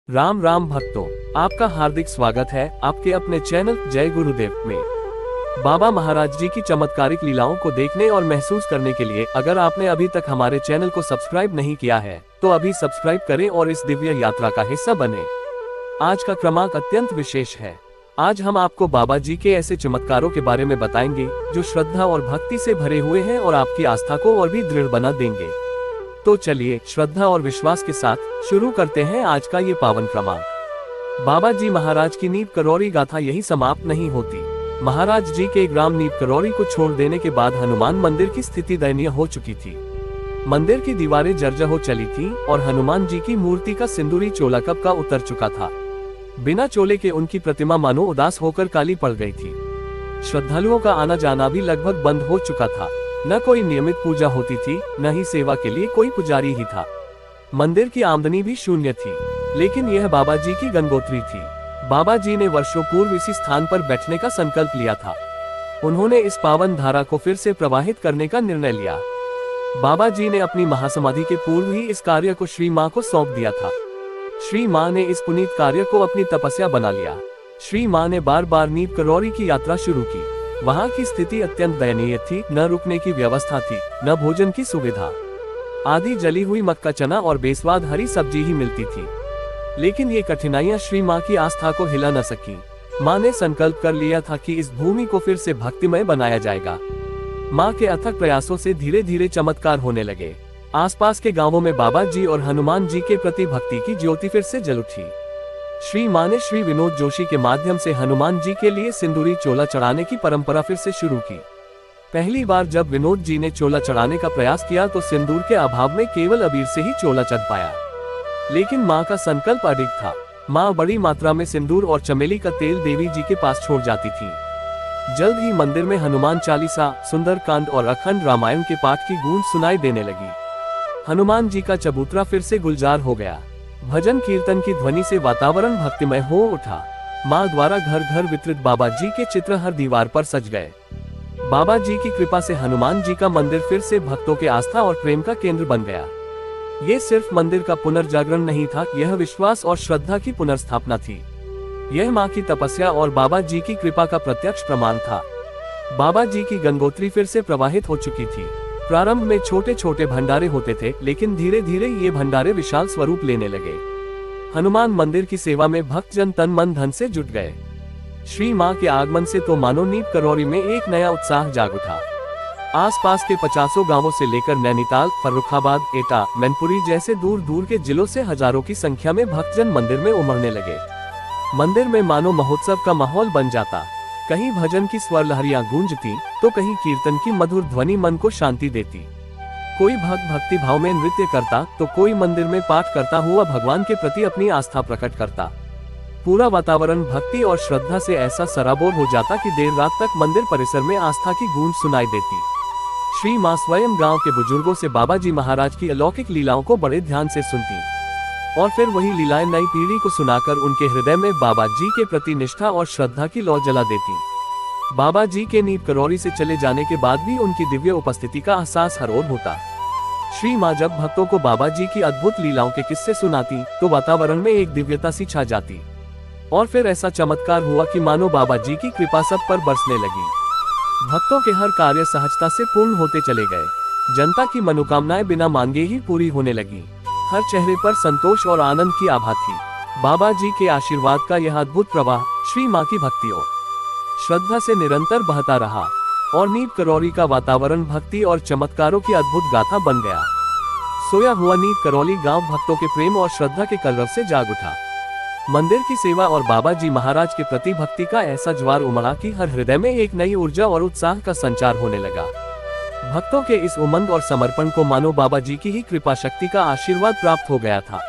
राम राम भक्तों, आपका हार्दिक स्वागत है आपके अपने चैनल जय गुरुदेव में। बाबा महाराज जी की चमत्कारिक लीलाओं को देखने और महसूस करने के लिए अगर आपने अभी तक हमारे चैनल को सब्सक्राइब नहीं किया है तो अभी सब्सक्राइब करें और इस दिव्य यात्रा का हिस्सा बने। आज का क्रमांक अत्यंत विशेष है। आज हम आपको बाबा जी के ऐसे चमत्कारों के बारे में बताएंगे जो श्रद्धा और भक्ति से भरे हुए हैं और आपकी आस्था को और भी दृढ़ बना देंगे। तो चलिए श्रद्धा और विश्वास के साथ शुरू करते हैं आज का ये पावन क्रमांक। बाबा जी महाराज की नींव करौरी गाथा यही समाप्त नहीं होती। महाराज जी के ग्राम नींव करौरी को छोड़ देने के बाद हनुमान मंदिर की स्थिति दयनीय हो चुकी थी। मंदिर की दीवारें जर्जर हो चली थी और हनुमान जी की मूर्ति का सिंदूरी चोला कब का उतर चुका था। बिना चोले के उनकी प्रतिमा मानो उदास होकर काली पड़ गई थी। श्रद्धालुओं का आना जाना भी लगभग बंद हो चुका था। न कोई नियमित पूजा होती थी, न ही सेवा के लिए कोई पुजारी ही था। मंदिर की आमदनी भी शून्य थी। लेकिन यह बाबा जी की गंगोत्री थी। बाबा जी ने वर्षों पूर्व इसी स्थान पर बैठने का संकल्प लिया था। उन्होंने इस पावन धारा को फिर से प्रवाहित करने का निर्णय लिया। बाबा जी ने अपनी महासमाधि के पूर्व ही इस कार्य को श्री मां को सौंप दिया था। श्री मां ने इस पुनीत कार्य को अपनी तपस्या बना लिया। श्री मां ने बार बार नींव करौरी की यात्रा शुरू की। वहाँ की स्थिति अत्यंत दयनीय थी। न रुकने की व्यवस्था थी, न भोजन की सुविधा। आधी जली हुई मक्का चना और बेस्वाद हरी सब्जी ही मिलती थी। लेकिन ये कठिनाइयां श्री मां की आस्था को हिला न सकी। मां ने संकल्प कर लिया था कि इस भूमि को फिर से भक्तिमय बनाया जाएगा। मां के अथक प्रयासों से धीरे धीरे चमत्कार होने लगे। आसपास के गांवों में बाबा जी और हनुमान जी के प्रति भक्ति की ज्योति फिर से जल उठी। श्री मां ने श्री विनोद जोशी के माध्यम से हनुमान जी के लिए सिंदूरी चोला चढ़ाने की परंपरा फिर से शुरू की। पहली बार जब विनोद जी ने चोला चढ़ाने का प्रयास किया तो सिंदूर के अभाव में केवल अबीर से ही चोला चढ़ पाया। लेकिन मां का संकल्प अडिग था। मां बड़ी मात्रा में सिंदूर और चमेली का तेल देवी जी के पास छोड़ जाती थी। जल्द ही मंदिर में हनुमान चालीसा, सुंदरकांड और अखंड रामायण के पाठ की गूंज सुनाई देने लगी। हनुमान जी का चबूतरा फिर से गुलजार हो गया। भजन कीर्तन की ध्वनि से वातावरण भक्तिमय हो उठा। मां द्वारा घर घर वितरित बाबा जी के चित्र हर दीवार पर सज गए। बाबा जी की कृपा से हनुमान जी का मंदिर फिर से भक्तों के आस्था और प्रेम का केंद्र बन गया। ये सिर्फ मंदिर का पुनर्जागरण नहीं था, यह विश्वास और श्रद्धा की पुनर्स्थापना थी। यह मां की तपस्या और बाबा जी की कृपा का प्रत्यक्ष प्रमाण था। बाबा जी की गंगोत्री फिर से प्रवाहित हो चुकी थी। प्रारंभ में छोटे छोटे भंडारे होते थे, लेकिन धीरे धीरे ये भंडारे विशाल स्वरूप लेने लगे। हनुमान मंदिर की सेवा में भक्तजन तन मन धन से जुट गए। श्री मां के आगमन से तो मानो नींव करौरी में एक नया उत्साह जाग उठा। आसपास के 50 गांवों से लेकर नैनीताल, फर्रुखाबाद, एटा, मैनपुरी जैसे दूर दूर के जिलों से हजारों की संख्या में भक्तजन मंदिर में उमड़ने लगे। मंदिर में मानो महोत्सव का माहौल बन जाता। कहीं भजन की स्वर लहरियां गूंजती तो कहीं कीर्तन की मधुर ध्वनि मन को शांति देती। कोई भक्त भक्ति भाव में नृत्य करता तो कोई मंदिर में पाठ करता हुआ भगवान के प्रति अपनी आस्था प्रकट करता। पूरा वातावरण भक्ति और श्रद्धा से ऐसा सराबोर हो जाता कि देर रात तक मंदिर परिसर में आस्था की गूंज सुनाई देती। श्री मां स्वयं गांव के बुजुर्गों से बाबा जी महाराज की अलौकिक लीलाओं को बड़े ध्यान से सुनती और फिर वही लीलाएं नई पीढ़ी को सुनाकर उनके हृदय में बाबा जी के प्रति निष्ठा और श्रद्धा की लौ जला देती। बाबा जी के नींव करौरी से चले जाने के बाद भी उनकी दिव्य उपस्थिति का एहसास हर ओर होता। श्री मां जब भक्तों को बाबा जी की अद्भुत लीलाओं के किस्से सुनाती तो वातावरण में एक दिव्यता सी छा जाती। और फिर ऐसा चमत्कार हुआ कि मानो बाबा जी की कृपा सब पर बरसने लगी। भक्तों के हर कार्य सहजता से पूर्ण होते चले गए। जनता की मनोकामनाएं बिना मांगे ही पूरी होने लगी। हर चेहरे पर संतोष और आनंद की आभा थी। बाबा जी के आशीर्वाद का यह अद्भुत प्रवाह श्री मां की भक्ति और श्रद्धा से निरंतर बहता रहा और नींव करौरी का वातावरण भक्ति और चमत्कारों की अद्भुत गाथा बन गया। सोया हुआ नींव करौली गांव भक्तों के प्रेम और श्रद्धा के कलरव से जाग उठा। मंदिर की सेवा और बाबा जी महाराज के प्रति भक्ति का ऐसा ज्वार उमड़ा कि हर हृदय में एक नई ऊर्जा और उत्साह का संचार होने लगा। भक्तों के इस उमंग और समर्पण को मानो बाबा जी की ही कृपा शक्ति का आशीर्वाद प्राप्त हो गया था।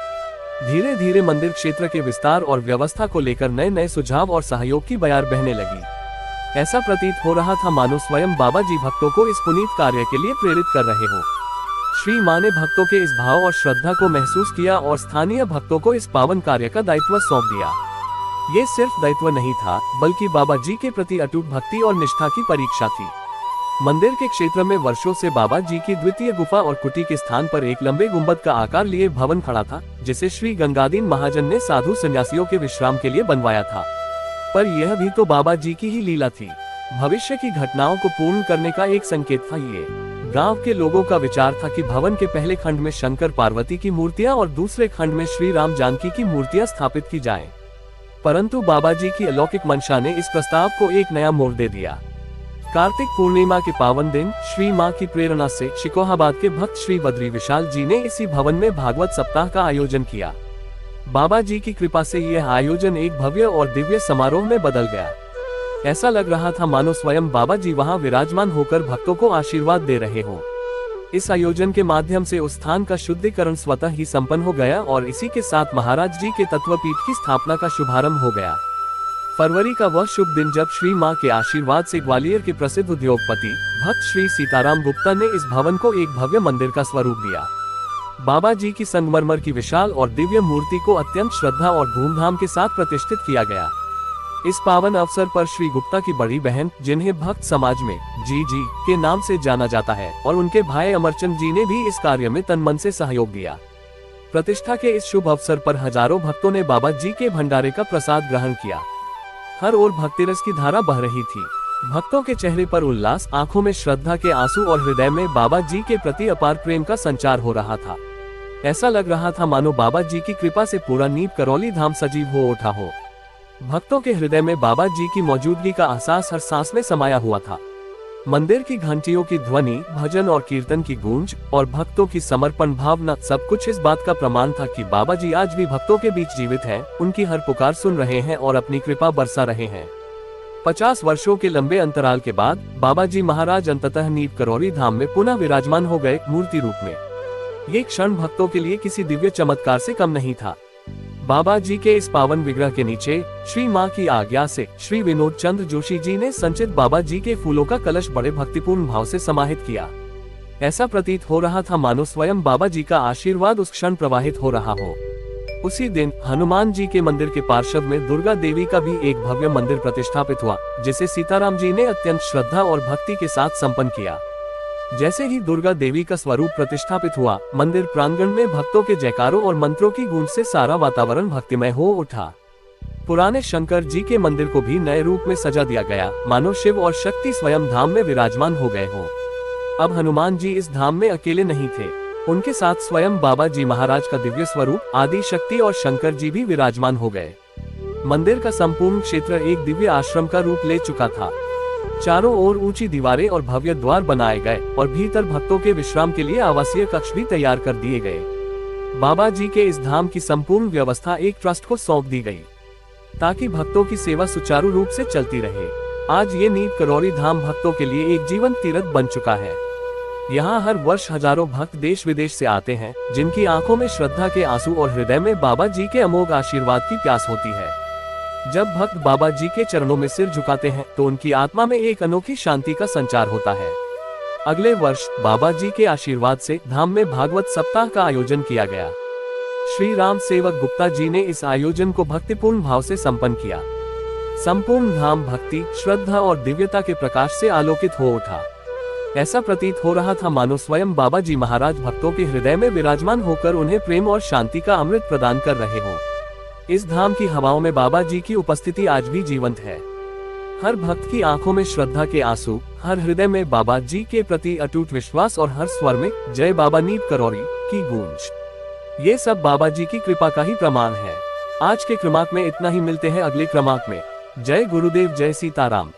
धीरे धीरे मंदिर क्षेत्र के विस्तार और व्यवस्था को लेकर नए नए सुझाव और सहयोग की बयार बहने लगी। ऐसा प्रतीत हो रहा था मानो स्वयं बाबा जी भक्तों को इस पुनीत कार्य के लिए प्रेरित कर रहे हो। श्री मां ने भक्तों के इस भाव और श्रद्धा को महसूस किया और स्थानीय भक्तों को इस पावन कार्य का दायित्व सौंप दिया। ये सिर्फ दायित्व नहीं था, बल्कि बाबा जी के प्रति अटूट भक्ति और निष्ठा की परीक्षा थी। मंदिर के क्षेत्र में वर्षों से बाबा जी की द्वितीय गुफा और कुटी के स्थान पर एक लंबे गुंबद का आकार लिए भवन खड़ा था, जिसे श्री गंगादीन महाजन ने साधु संन्यासियों के विश्राम के लिए बनवाया था। पर यह भी तो बाबा जी की ही लीला थी। भविष्य की घटनाओं को पूर्ण करने का एक संकेत था ये। गांव के लोगों का विचार था कि भवन के पहले खंड में शंकर पार्वती की मूर्तियां और दूसरे खंड में श्री राम जानकी की मूर्तियां स्थापित की जाएं। परंतु बाबा जी की अलौकिक मंशा ने इस प्रस्ताव को एक नया मोड़ दे दिया। कार्तिक पूर्णिमा के पावन दिन श्री मां की प्रेरणा से शिकोहाबाद के भक्त श्री बद्री विशाल जी ने इसी भवन में भागवत सप्ताह का आयोजन किया। बाबा जी की कृपा से यह आयोजन एक भव्य और दिव्य समारोह में बदल गया। ऐसा लग रहा था मानो स्वयं बाबा जी वहां विराजमान होकर भक्तों को आशीर्वाद दे रहे हों। इस आयोजन के माध्यम से उस स्थान का शुद्धिकरण स्वतः ही संपन्न हो गया और इसी के साथ महाराज जी के तत्वपीठ की स्थापना का शुभारंभ हो गया। फरवरी का वह शुभ दिन जब श्री मां के आशीर्वाद से ग्वालियर के प्रसिद्ध उद्योगपति भक्त श्री सीताराम गुप्ता ने इस भवन को एक भव्य मंदिर का स्वरूप दिया। बाबा जी की संगमरमर की विशाल और दिव्य मूर्ति को अत्यंत श्रद्धा और धूमधाम के साथ प्रतिष्ठित किया गया। इस पावन अवसर पर श्री गुप्ता की बड़ी बहन, जिन्हें भक्त समाज में जी के नाम से जाना जाता है, और उनके भाई अमरचंद जी ने भी इस कार्य में तन मन से सहयोग दिया। प्रतिष्ठा के इस शुभ अवसर पर हजारों भक्तों ने बाबा जी के भंडारे का प्रसाद ग्रहण किया। हर ओर भक्तिरस की धारा बह रही थी। भक्तों के चेहरे पर उल्लास, आंखों में श्रद्धा के आंसू और हृदय में बाबा जी के प्रति अपार प्रेम का संचार हो रहा था। ऐसा लग रहा था मानो बाबा जी की कृपा से पूरा नीप करौली धाम सजीव हो उठा हो। भक्तों के हृदय में बाबा जी की मौजूदगी का एहसास हर सांस में समाया हुआ था। मंदिर की घंटियों की ध्वनि, भजन और कीर्तन की गूंज और भक्तों की समर्पण भावना सब कुछ इस बात का प्रमाण था कि बाबा जी आज भी भक्तों के बीच जीवित हैं, उनकी हर पुकार सुन रहे हैं और अपनी कृपा बरसा रहे हैं। 50 वर्षों के लंबे अंतराल के बाद बाबा जी महाराज अंततः नीप करौली धाम में पुनः विराजमान हो गए मूर्ति रूप में। ये क्षण भक्तों के लिए किसी दिव्य चमत्कार से कम नहीं था। बाबा जी के इस पावन विग्रह के नीचे श्री मां की आज्ञा से श्री विनोद चंद्र जोशी जी ने संचित बाबा जी के फूलों का कलश बड़े भक्तिपूर्ण भाव से समाहित किया। ऐसा प्रतीत हो रहा था मानो स्वयं बाबा जी का आशीर्वाद उस क्षण प्रवाहित हो रहा हो। उसी दिन हनुमान जी के मंदिर के पार्श्व में दुर्गा देवी का भी एक भव्य मंदिर प्रतिष्ठापित हुआ, जिसे सीताराम जी ने अत्यंत श्रद्धा और भक्ति के साथ संपन्न किया। जैसे ही दुर्गा देवी का स्वरूप प्रतिष्ठापित हुआ, मंदिर प्रांगण में भक्तों के जयकारों और मंत्रों की गूंज से सारा वातावरण भक्तिमय हो उठा। पुराने शंकर जी के मंदिर को भी नए रूप में सजा दिया गया, मानो शिव और शक्ति स्वयं धाम में विराजमान हो गए हों। अब हनुमान जी इस धाम में अकेले नहीं थे, उनके साथ स्वयं बाबा जी महाराज का दिव्य स्वरूप आदि शक्ति और शंकर जी भी विराजमान हो गए। मंदिर का संपूर्ण क्षेत्र एक दिव्य आश्रम का रूप ले चुका था। चारों ओर ऊंची दीवारें और भव्य द्वार बनाए गए और भीतर भक्तों के विश्राम के लिए आवासीय कक्ष भी तैयार कर दिए गए। बाबा जी के इस धाम की संपूर्ण व्यवस्था एक ट्रस्ट को सौंप दी गई, ताकि भक्तों की सेवा सुचारू रूप से चलती रहे। आज ये नीप करौली धाम भक्तों के लिए एक जीवन तीर्थ बन चुका है। यहाँ हर वर्ष हजारों भक्त देश विदेश से आते हैं, जिनकी आंखों में श्रद्धा के आंसू और हृदय में बाबा जी के अमोघ आशीर्वाद की प्यास होती है। जब भक्त बाबा जी के चरणों में सिर झुकाते हैं तो उनकी आत्मा में एक अनोखी शांति का संचार होता है। अगले वर्ष बाबा जी के आशीर्वाद से धाम में भागवत सप्ताह का आयोजन किया गया। श्री राम सेवक गुप्ता जी ने इस आयोजन को भक्तिपूर्ण भाव से संपन्न किया। संपूर्ण धाम भक्ति, श्रद्धा और दिव्यता के प्रकाश से आलोकित हो उठा। ऐसा प्रतीत हो रहा था मानो स्वयं बाबा जी महाराज भक्तों के हृदय में विराजमान होकर उन्हें प्रेम और शांति का अमृत प्रदान कर रहे हों। इस धाम की हवाओं में बाबा जी की उपस्थिति आज भी जीवंत है। हर भक्त की आंखों में श्रद्धा के आंसू, हर हृदय में बाबा जी के प्रति अटूट विश्वास और हर स्वर में जय बाबा नीप करौली की गूंज। ये सब बाबा जी की कृपा का ही प्रमाण है। आज के क्रमांक में इतना ही, मिलते हैं अगले क्रमांक में। जय गुरुदेव, जय सीताराम।